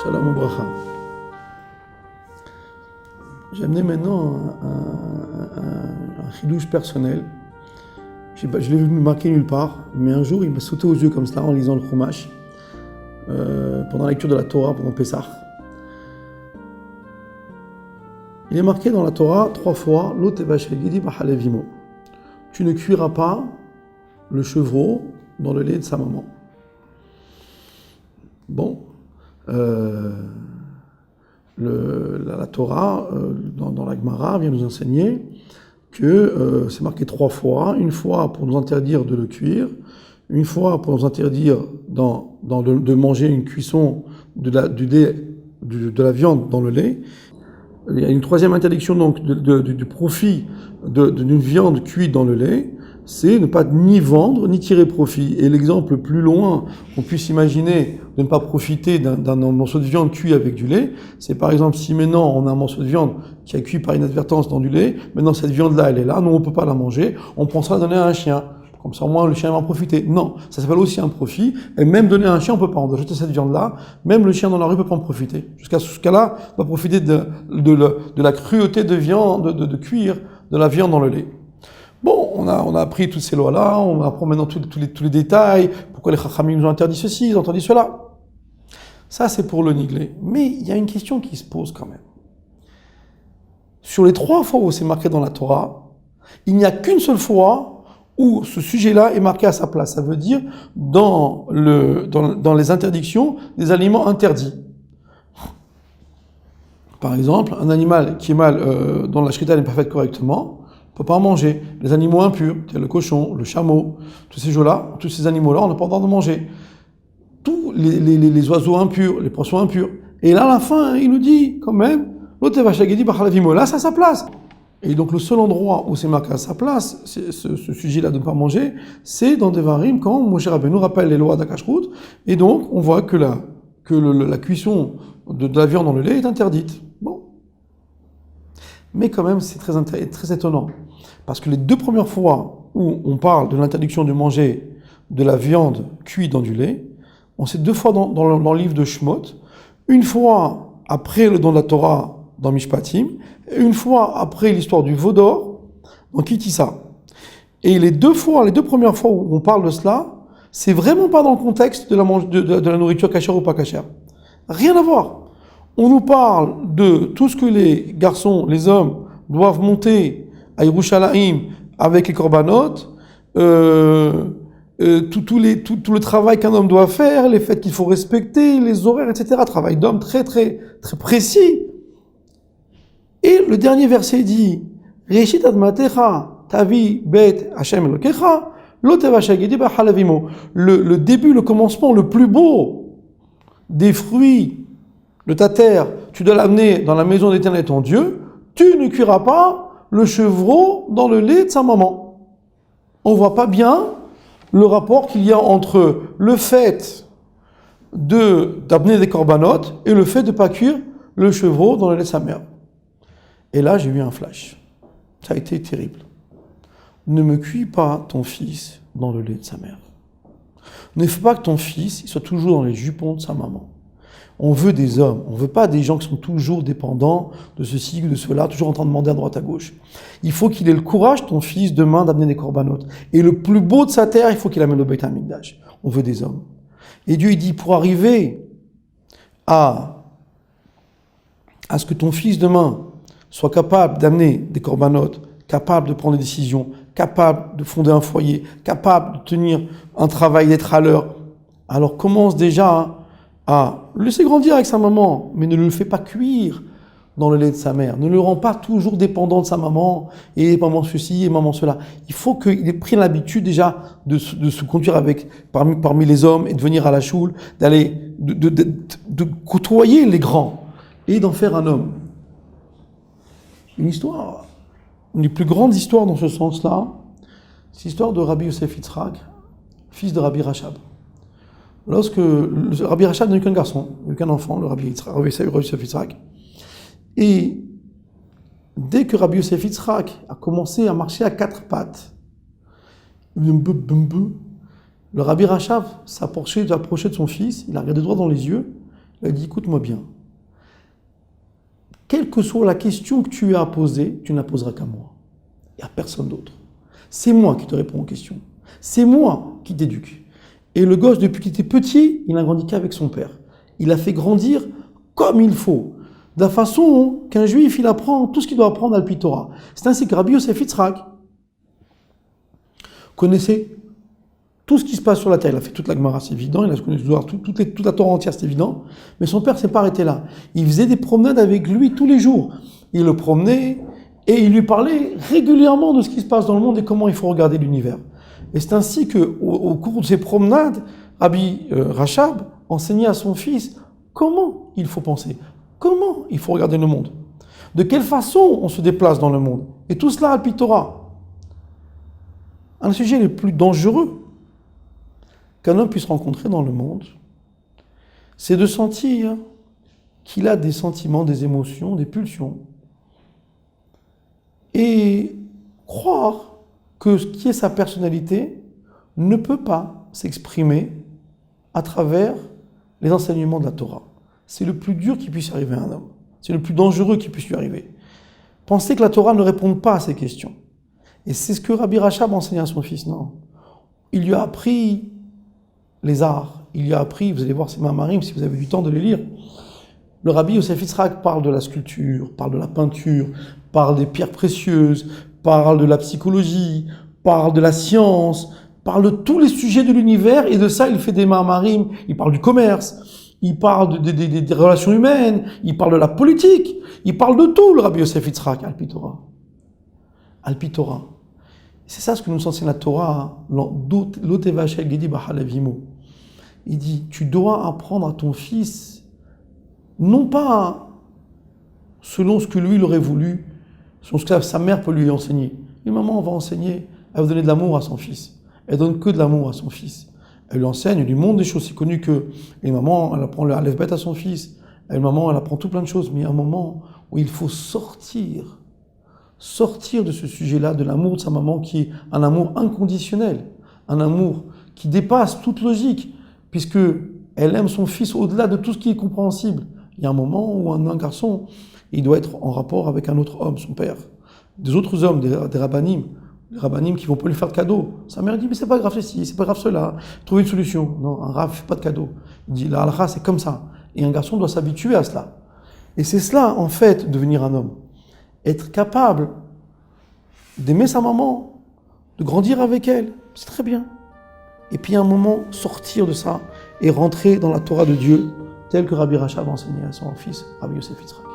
Shalom Obracha. J'ai amené maintenant un chidouche personnel. Je l'ai vu marqué nulle part, mais un jour il m'a sauté aux yeux comme cela en lisant le Chumash, pendant la lecture de la Torah, pendant Pessah. Il est marqué dans la Torah 3 fois Lo tevashel gedi b'chalev imo. Tu ne cuiras pas le chevreau dans le lait de sa maman. Bon, la Torah, dans la Gemara, vient nous enseigner que c'est marqué 3 fois, une fois pour nous interdire de le cuire, une fois pour nous interdire de manger une cuisson de la viande dans le lait. Il y a une 3e interdiction donc du profit d'une viande cuite dans le lait, c'est ne pas ni vendre ni tirer profit. Et l'exemple le plus loin qu'on puisse imaginer de ne pas profiter d'un morceau de viande cuit avec du lait, c'est par exemple si maintenant on a un morceau de viande qui a cuit par inadvertance dans du lait, maintenant cette viande-là elle est là, nous on ne peut pas la manger, on pensera donner à un chien. Comme ça, au moins, le chien va en profiter. Non, ça s'appelle aussi un profit. Et même donner à un chien, on peut pas. On doit jeter cette viande-là. Même le chien dans la rue peut pas en profiter. Jusqu'à ce cas-là, on va profiter de la cruauté de viande, de cuire de la viande dans le lait. Bon, on a appris toutes ces lois-là. On apprend maintenant tous les détails. Pourquoi les chachamim nous ont interdit ceci, ils ont interdit cela. Ça, c'est pour le niglé. Mais il y a une question qui se pose quand même. Sur les 3 fois où c'est marqué dans la Torah, il n'y a qu'une seule fois où ce sujet-là est marqué à sa place. Ça veut dire dans les interdictions des aliments interdits. Par exemple, un animal qui est mal, dont la shrita n'est pas faite correctement, on ne peut pas en manger. Les animaux impurs, tels le cochon, le chameau, tous ces animaux-là, on n'a pas le droit de manger. Tous les oiseaux impurs, les poissons impurs. Et là, à la fin, il nous dit quand même, là, c'est à sa place. Et donc le seul endroit où c'est marqué à sa place, ce sujet-là de ne pas manger, c'est dans Devarim, quand Moshe Rabbeinu rappelle les lois d'Akashrut, et donc on voit que la cuisson de la viande dans le lait est interdite. Bon. Mais quand même, c'est très étonnant, parce que les 2 premières fois où on parle de l'interdiction de manger de la viande cuite dans du lait, on sait 2 fois dans le livre de Shemot, une fois après le don de la Torah dans Mishpatim, et une fois après l'histoire du veau d'or dans Kitissa. Et les 2 premières fois où on parle de cela, c'est vraiment pas dans le contexte de la nourriture cachère ou pas cachère. Rien à voir. On nous parle de tout ce que les garçons, les hommes, doivent monter à Yerushalayim avec les korbanot, tout le travail qu'un homme doit faire, les fêtes qu'il faut respecter, les horaires, etc. Travail d'homme très, très, très précis. Et le dernier verset dit, Reshit admatecha tavi bet Hashem elokecha, lo tevashel gedi b'chalev imo. Le début, le commencement, le plus beau des fruits de ta terre, tu dois l'amener dans la maison d'Éternel ton Dieu, tu ne cuiras pas le chevreau dans le lait de sa maman. On voit pas bien le rapport qu'il y a entre le fait d'amener des corbanotes et le fait de ne pas cuire le chevreau dans le lait de sa mère. Et là, j'ai eu un flash. Ça a été terrible. Ne me cuis pas ton fils dans le lait de sa mère. Ne fais pas que ton fils soit toujours dans les jupons de sa maman. On veut des hommes, on ne veut pas des gens qui sont toujours dépendants de ceci ou de cela, toujours en train de demander à droite à gauche. Il faut qu'il ait le courage, ton fils, demain, d'amener des corbanotes. Et le plus beau de sa terre, il faut qu'il amène au Beit HaMikdash. On veut des hommes. Et Dieu, il dit, pour arriver à ce que ton fils, demain, soit capable d'amener des corbanotes, capable de prendre des décisions, capable de fonder un foyer, capable de tenir un travail, d'être à l'heure. Alors commence déjà à le laisser grandir avec sa maman, mais ne le fais pas cuire dans le lait de sa mère. Ne le rend pas toujours dépendant de sa maman, et maman ceci, et maman cela. Il faut qu'il ait pris l'habitude déjà de se conduire parmi les hommes, et de venir à la choule, de côtoyer les grands, et d'en faire un homme. Une des plus grandes histoires dans ce sens-là, c'est l'histoire de Rabbi Yosef Yitzhak, fils de Rabbi Rachab. Lorsque Rabbi Rachab n'a eu qu'un garçon, il n'a eu qu'un enfant, le Rabbi Yosef Yitzhak, et dès que Rabbi Yosef Yitzhak a commencé à marcher à 4 pattes, le Rabbi Rachab s'approchait de son fils, il a regardé droit dans les yeux, Il a dit, écoute-moi bien. Quelle que soit la question que tu as à poser, tu ne la poseras qu'à moi. Il n'y a personne d'autre. C'est moi qui te réponds aux questions. C'est moi qui t'éduque. Et le gosse, depuis qu'il était petit, il n'a grandi qu'avec son père. Il a fait grandir comme il faut. De la façon qu'un juif, il apprend tout ce qu'il doit apprendre à l'Alpi-Torah. C'est ainsi que Rabbi Yosef Yitzhak connaissait tout ce qui se passe sur la terre. Il a fait toute la Gemara, c'est évident. Il a connu toute la Torah entière, c'est évident. Mais son père ne s'est pas arrêté là. Il faisait des promenades avec lui tous les jours. Il le promenait et il lui parlait régulièrement de ce qui se passe dans le monde et comment il faut regarder l'univers. Et c'est ainsi qu'au cours de ces promenades, Rabbi Rachab enseignait à son fils comment il faut penser, comment il faut regarder le monde, de quelle façon on se déplace dans le monde. Et tout cela à Alpi-Torah. Un sujet le plus dangereux qu'un homme puisse rencontrer dans le monde, c'est de sentir qu'il a des sentiments, des émotions, des pulsions, et croire que ce qui est sa personnalité ne peut pas s'exprimer à travers les enseignements de la Torah. C'est le plus dur qui puisse arriver à un homme. C'est le plus dangereux qui puisse lui arriver. Penser que la Torah ne répond pas à ces questions. Et c'est ce que Rabbi Rachab enseignait à son fils, non. Il lui a appris les arts, il lui a appris, vous allez voir ces mamarim si vous avez du temps de les lire. Le Rabbi Yosef Yitzhak parle de la sculpture, parle de la peinture, parle des pierres précieuses, parle de la psychologie, parle de la science, parle de tous les sujets de l'univers, et de ça il fait des mamarim, il parle du commerce, il parle des relations humaines, il parle de la politique, il parle de tout, le Rabbi Yosef Yitzhak, Alpi-Torah. Alpi-Torah. C'est ça ce que nous enseigne la Torah, l'Otevachel Gedi Bahalavimo. Il dit, tu dois apprendre à ton fils, non pas selon ce que lui il aurait voulu, selon ce que sa mère peut lui enseigner. Et maman va enseigner, elle va donner de l'amour à son fils. Elle donne que de l'amour à son fils. Elle lui enseigne, elle lui montre des choses, c'est connu que les mamans, elle apprend le Aleph-Bet à son fils. Et maman, elle apprend tout plein de choses, mais il y a un moment où il faut sortir de ce sujet-là, de l'amour de sa maman, qui est un amour inconditionnel, un amour qui dépasse toute logique, puisque elle aime son fils au-delà de tout ce qui est compréhensible. Il y a un moment où un garçon, il doit être en rapport avec un autre homme, son père, des autres hommes, des rabbanim, les rabbanim qui vont pas lui faire de cadeau. Sa mère dit, mais c'est pas grave ceci, c'est pas grave cela, trouver une solution. Non, un rab ne fait pas de cadeau. Il dit, la halakha, c'est comme ça. Et un garçon doit s'habituer à cela. Et c'est cela, en fait, devenir un homme. Être capable d'aimer sa maman, de grandir avec elle, c'est très bien. Et puis à un moment, sortir de ça et rentrer dans la Torah de Dieu, tel que Rabbi Rachab a enseigné à son fils, Rabbi Yosef Yitzhak.